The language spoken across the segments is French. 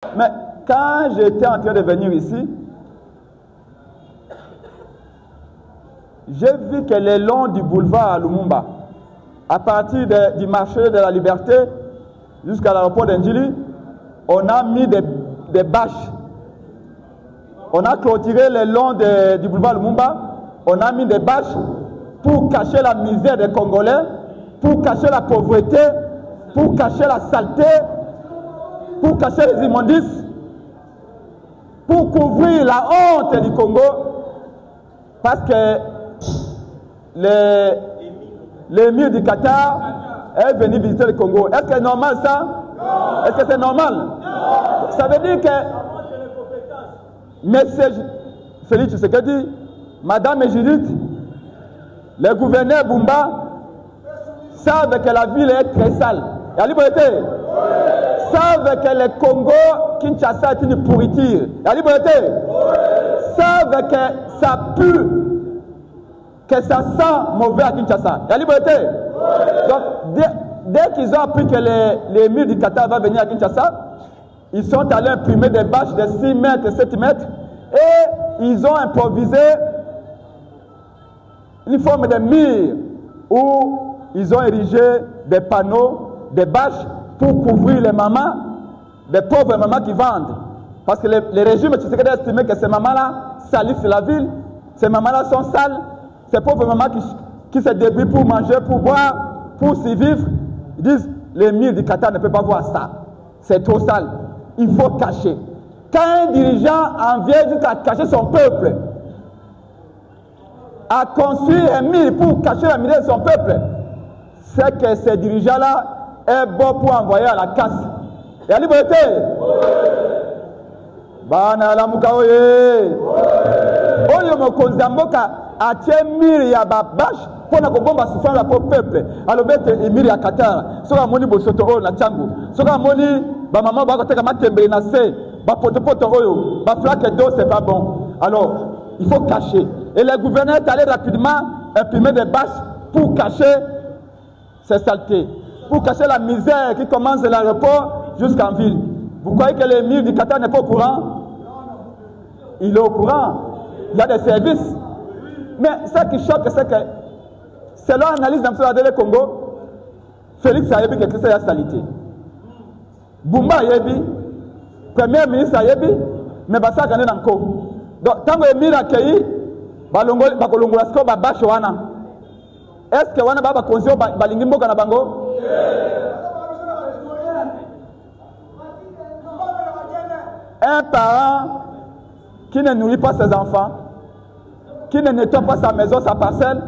Mais quand j'étais en train de venir ici, j'ai vu que le long du boulevard à Lumumba, à partir du marché de la Liberté jusqu'à l'aéroport d'Indjili, on a mis des bâches. On a clôturé le long du boulevard Lumumba, on a mis des bâches pour cacher la misère des Congolais, pour cacher la pauvreté, pour cacher la saleté, pour cacher les immondices, pour couvrir la honte du Congo, parce que l'émir du Qatar est venu visiter le Congo. Est-ce que c'est normal ça? Est-ce que c'est normal? Ça veut dire que Monsieur Félix Tshisekedi, Madame Judith, le gouverneur Bumba savent que la ville est très sale. La liberté savent que le Congo, Kinshasa est une pourriture. La liberté savent que ça pue, que ça sent mauvais à Kinshasa. La liberté. Donc, dès qu'ils ont appris que l'émir du Qatar va venir à Kinshasa, ils sont allés imprimer des bâches de 6 mètres, 7 mètres, et ils ont improvisé une forme de mur où ils ont érigé des panneaux, des bâches pour couvrir les mamans, des pauvres mamans qui vendent. Parce que les régimes, tu sais qu'ils estimé que ces mamans-là salissent la ville, ces mamans-là sont sales, ces pauvres mamans qui se débrouillent pour manger, pour boire, pour s'y vivre, ils disent l'émir du Qatar ne peut pas voir ça, c'est trop sale. Il faut cacher. Quand un dirigeant en vient jusqu'à cacher son peuple, à construire un mur pour cacher la misère de son peuple, c'est que ce dirigeant-là est bon pour envoyer à la casse. Et la liberté. Bana la mukaoye. Oyo mokonzi mboka atie mur ya babash pour na kobomba souffrance la pauvre peuple. Alors bête emir ya Qatar. Soka moni bosoto o na changu. Soka moni ba maman ba koteka matembele na se. Ba potopoto oyo, ba flaque d'eau c'est pas bon. Alors, il faut cacher. Et le gouverneur est allé rapidement imprimer des bâches pour cacher ces saletés, pour cacher la misère qui commence de l'aéroport jusqu'en ville. Vous croyez que l'émir du Qatar n'est pas au courant? Il est au courant. Il y a des services. Mais ce qui choque, c'est que, selon l'analyse dans le Congo, Félix a dit que c'est la saleté. Bumba a dit, Premier ministre a dit, mais ça a gagné encore. Donc, tant que l'émir a accueilli, est-ce que wana baba konzio balingi mboka na bango? Un parent qui ne nourrit pas ses enfants, qui ne nettoie pas sa maison, sa parcelle,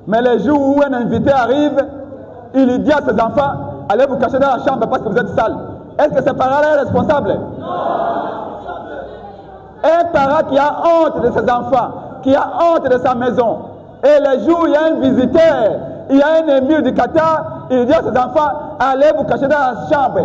mais les jours où un invité arrive, il dit à ses enfants, allez vous cacher dans la chambre parce que vous êtes sale. Est-ce que ce parent-là est responsable? Non. Un parent qui a honte de ses enfants, qui a honte de sa maison, et les jours où il y a un visiteur, il y a un émir du Qatar, il dit à ses enfants, allez vous cacher dans la chambre.